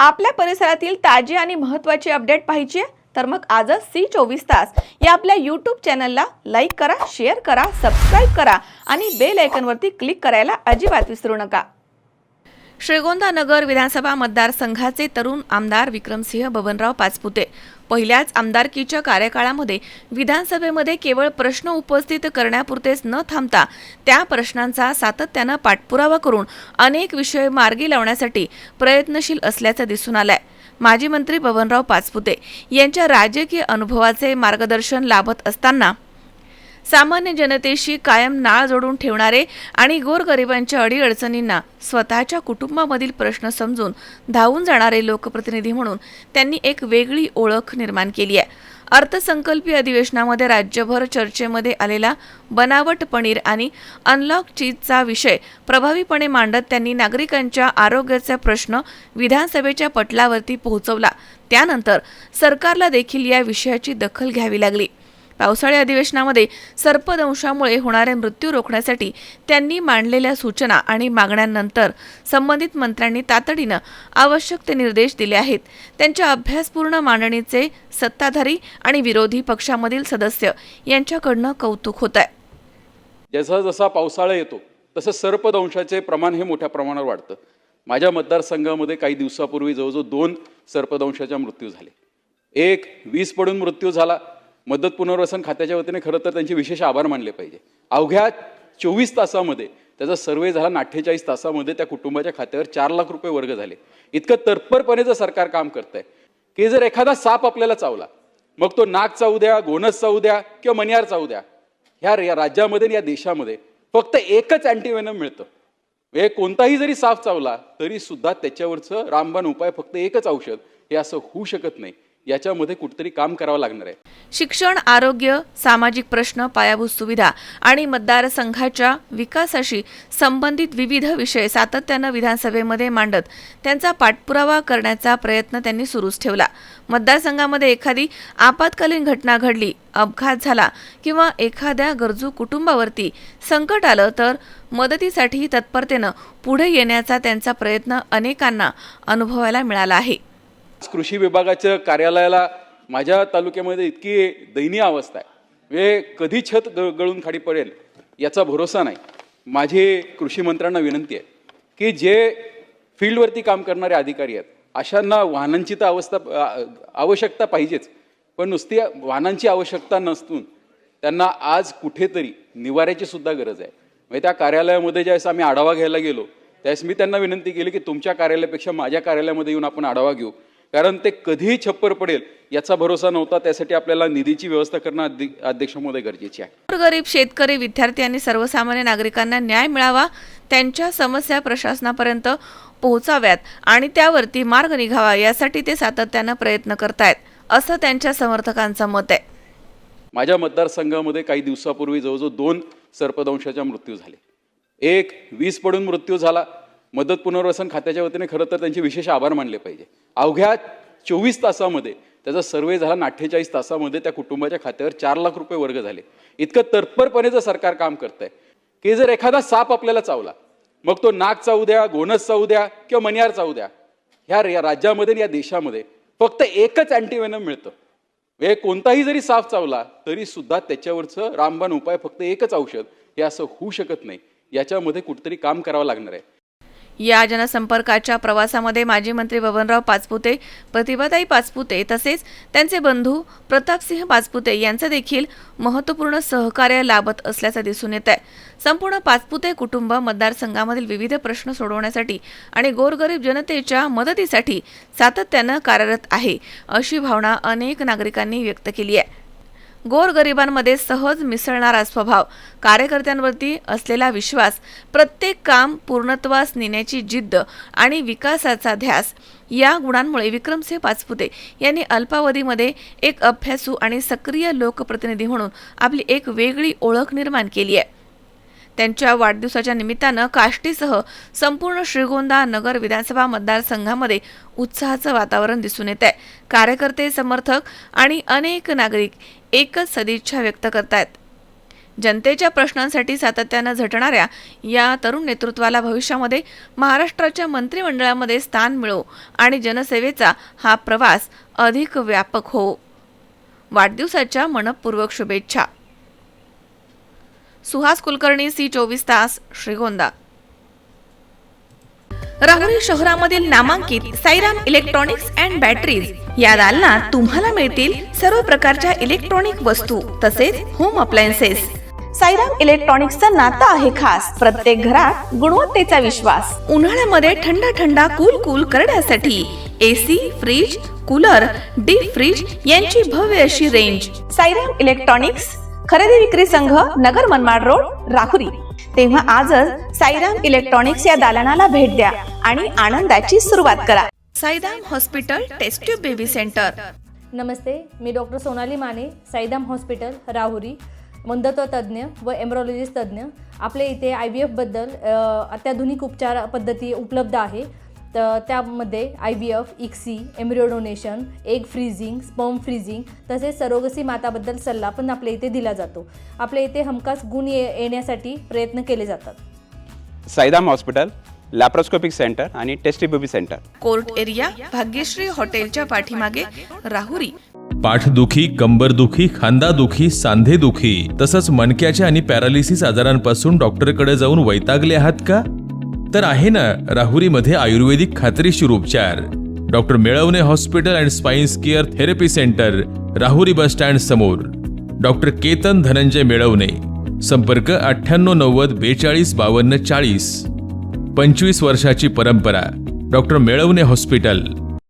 आपल्या परिसरातील ताजी आणि महत्त्वाची अपडेट पाहिजे आहे तर मग आजच C24 तास या आपल्या YouTube चॅनलला लाईक करा, शेअर करा, सबस्क्राइब करा आणि बेल आयकॉनवरती क्लिक करायला अजिबात विसरू नका। श्रीगोंदा नगर विधानसभा मतदारसंघाचे तरुण आमदार विक्रमसिंह बबनराव पाचपुते पहिल्याच आमदारकीच्या कार्यकाळामध्ये विधानसभेमध्ये केवळ प्रश्न उपस्थित करण्यापुरतेच न थांबता त्या प्रश्नांचा सातत्याने पाठपुरावा करून अनेक विषय मार्गी लावण्यासाठी प्रयत्नशील असल्याचे दिसून आले। माजी मंत्री बबनराव पाचपुते यांच्या राजकीय अनुभवाचे मार्गदर्शन लाभत असताना सामान्य जनतेशी कायम नाळ जोडून ठेवणारे आणि गोरगरिबांच्या अडीअडचणींना स्वतःच्या कुटुंबामधील प्रश्न समजून धावून जाणारे लोकप्रतिनिधी म्हणून त्यांनी एक वेगळी ओळख निर्माण केली आहे। अर्थसंकल्पीय अधिवेशनामध्ये राज्यभर चर्चेमध्ये आलेला बनावट पनीर आणि अनलॉक चीजचा विषय प्रभावीपणे मांडत त्यांनी नागरिकांच्या आरोग्याचा प्रश्न विधानसभेच्या पटलावरती पोहोचवला। त्यानंतर सरकारला देखील या विषयाची दखल घ्यावी लागली। पावसाळी अधिवेशनामध्ये सर्पदंशामुळे होणारे मृत्यू रोखण्यासाठी त्यांनी मांडलेल्या सूचना आणि मागण्यांनंतर संबंधित मंत्र्यांनी तातडीने आवश्यक ते निर्देश दिले आहेत। त्यांच्या अभ्यासपूर्ण मांडणीचे सत्ताधारी आणि विरोधी पक्षामधील सदस्य यांच्याकडून कौतुक होत आहे। जसा जसा पावसाळा येतो तसं सर्पदंशाचे प्रमाण हे मोठ्या प्रमाणावर वाढतं। माझ्या मतदारसंघामध्ये काही दिवसापूर्वी जवळजवळ 2 सर्पदंशाचा मृत्यू झाले। एक 20 पडून मृत्यू झाला। मदत पुनर्वसन खात्याच्या वतीने खरं तर त्यांचे विशेष आभार मानले पाहिजे। अवघ्या 24 तासामध्ये त्याचा सर्वे झाला, 48 तासामध्ये त्या कुटुंबाच्या खात्यावर 4 लाख रुपये वर्ग झाले। इतकं तत्परपणे जर सरकार काम करतंय की जर एखादा साप आपल्याला चावला, मग तो नाग चावू द्या, गोनस चावू द्या किंवा मनियार चावू द्या, ह्या राज्यामध्ये या देशामध्ये फक्त एकच अँटीव्हेनम मिळतं। हे कोणताही जरी साप चावला तरी सुद्धा त्याच्यावरचं रामबाण उपाय फक्त एकच औषध, हे असं होऊ शकत नाही। याच्यामध्ये कुठेतरी काम करावं लागणार आहे। शिक्षण, आरोग्य, सामाजिक प्रश्न, पायाभूत सुविधा आणि मतदारसंघाच्या विकासाशी संबंधित विविध विषय सातत्याने विधानसभेमध्ये मांडत त्यांचा पाठपुरावा करण्याचा प्रयत्न त्यांनी सुरूच ठेवला। मतदारसंघामध्ये एखादी आपत्कालीन घटना घडली, अपघात झाला किंवा एखाद्या गरजू कुटुंबावरती संकट आलं तर मदतीसाठी तत्परतेने पुढे येण्याचा त्यांचा प्रयत्न अनेकांना अनुभवायला मिळाला आहे। कृषी विभागाच्या कार्यालयाला माझ्या तालुक्यामध्ये इतकी दयनीय अवस्था आहे, हे कधी छत गळून खाली पडेल याचा भरोसा नाही। माझी कृषी मंत्र्यांना विनंती आहे की जे फील्डवरती काम करणारे अधिकारी आहेत अशांना वाहनांची तर आवश्यकता पाहिजेच, पण नुसती वाहनांची आवश्यकता नसून त्यांना आज कुठेतरी निवाऱ्याची सुद्धा गरज आहे। म्हणजे त्या कार्यालयामध्ये ज्यावेळेस आम्ही आढावा घ्यायला गेलो त्यावेळेस मी त्यांना विनंती केली की तुमच्या कार्यालयापेक्षा माझ्या कार्यालयामध्ये येऊन आपण आढावा घेऊ, कारण ते कधीही छप्पर पडेल याचा भरोसा नव्हता। त्यासाठी आपल्याला निधीची व्यवस्था करणं अध्यक्ष महोदय गरजेची आहे। गरीब शेतकरी, विद्यार्थी आणि सर्वसामान्य नागरिकांना न्याय मिळावा, त्यांच्या समस्या प्रशासनापर्यंत पोहोचाव्यात आणि त्यावरती मार्ग निघावा यासाठी ते सातत्याने प्रयत्न करतायत, असं त्यांच्या समर्थकांचं मत आहे। माझ्या मतदारसंघामध्ये काही दिवसापूर्वी जवळजवळ 2 सर्पदंशाचा मृत्यू झाले। एक 20 पडून मृत्यू झाला। मदत पुनर्वसन खात्याच्या वतीने खरं तर त्यांचे विशेष आभार मानले पाहिजे। अवघ्या 24 तासामध्ये त्याचा सर्वे झाला, 48 तासामध्ये त्या कुटुंबाच्या खात्यावर 4 लाख रुपये वर्ग झाले। इतकं तत्परपणे जर सरकार काम करतंय की जर एखादा साप आपल्याला चावला, मग तो नाग चावू द्या, गोनस चावू द्या किंवा मनियार चावू द्या, ह्या राज्यामध्ये या देशामध्ये फक्त एकच अँटीव्हेनम मिळतं। हे कोणताही जरी साप चावला तरी सुद्धा त्याच्यावरचं रामबाण उपाय फक्त एकच औषध, हे असं होऊ शकत नाही। याच्यामध्ये कुठेतरी काम करावं लागणार आहे। या जनसंपर्काच्या प्रवासामध्ये माजी मंत्री बबनराव पाचपुते, प्रतिभाताई पाचपुते तसेच त्यांचे बंधू प्रतापसिंह पाचपुते यांचे देखील महत्त्वपूर्ण सहकार्य लाभत असल्याचे दिसून येत आहे। संपूर्ण पाचपुते कुटुंब मतदारसंघामधील विविध प्रश्न सोडवण्यासाठी आणि गोरगरीब जनतेच्या मदतीसाठी सातत्याने कार्यरत आहे, अशी भावना अनेक नागरिकांनी व्यक्त केली आहे। गोरगरिबांमध्ये सहज मिसळणारा स्वभाव, कार्यकर्त्यांवरती असलेला विश्वास, प्रत्येक काम पूर्णत्वास नेण्याची जिद्द आणि विकासाचा ध्यास या गुणांमुळे विक्रमसिंह पाचपुते यांनी अल्पावधीमध्ये एक अभ्यासू आणि सक्रिय लोकप्रतिनिधी म्हणून आपली एक वेगळी ओळख निर्माण केली आहे। त्यांच्या वाढदिवसाच्या निमित्तानं काष्टीसह संपूर्ण श्रीगोंदा नगर विधानसभा मतदारसंघामध्ये उत्साहाचं वातावरण दिसून येत आहे। कार्यकर्ते, समर्थक आणि अनेक नागरिक एकच सदिच्छा व्यक्त करतायत। जनतेच्या प्रश्नांसाठी सातत्यानं झटणाऱ्या या तरुण नेतृत्वाला भविष्यामध्ये महाराष्ट्राच्या मंत्रिमंडळामध्ये स्थान मिळो आणि जनसेवेचा हा प्रवास अधिक व्यापक हो. वाढदिवसाच्या मनपूर्वक शुभेच्छा. सुहास कुलकर्णी, C24 तास, श्रीगोंदा. राहुरी शहरामधील नामांकित साईराम इलेक्ट्रॉनिक्स अँड बॅटरीज या दालनात तुम्हाला मिळतील सर्व प्रकारच्या इलेक्ट्रॉनिक वस्तू तसेच होम अप्लायन्सेस. साईराम इलेक्ट्रॉनिक्सचं नातं आहे खास. प्रत्येक घरात गुणवत्तेचा विश्वास. उन्हाळ्यामध्ये थंड कूल करण्यासाठी AC, fridge, cooler, deep fridge यांची भव्य अशी रेंज. साईराम इलेक्ट्रॉनिक्स, खरेदी विक्री संघ, नगर मनमाड रोड, राहुरी. तेव्हा आजच साईराम इलेक्ट्रॉनिक्स या दालनाला भेट द्या आणि आनंदाची सुरुवात करा. Sairam hospital test tube baby centre. नमस्ते, मी डॉक्टर सोनाली माने, साईदाम हॉस्पिटल राहुरी, वंध्यत्व तज्ज्ञ व एम्ब्रॉलॉजिस्ट तज्ज्ञ. आपल्या इथे IVF-बद्दल अत्याधुनिक उपचार पद्धती उपलब्ध आहे. तर त्यामध्ये IVF, ICSI, embryo donation, egg freezing, sperm freezing तसेच सरोगसी माताबद्दल सल्ला पण आपल्या इथे दिला जातो. आपल्या इथे हमखास गुण येण्यासाठी प्रयत्न केले जातात. साईदाम हॉस्पिटल, लॅप्रोस्कोपिक सेंटर आणि test baby center. Court area, Bhagyashree हॉटेलच्या पाठीमागे, राहुरी. पाठदुखी, कंबरदुखी, खांदादुखी, सांधेदुखी तसंच मणक्याच्या आणि पॅरालिसिस आजारांपासून डॉक्टरकडे जाऊन वैतागले आहात का? तर आहे ना राहुरीमध्ये आयुर्वेदिक खात्रीशीर उपचार. Doctor Melavane hospital and spines care therapy centre, Rahuri bus stand समोर. डॉक्टर केतन धनंजय मेळवणे. संपर्क 9890 42 52 40. 25 वर्षाची परंपरा. Doctor Melavane hospital.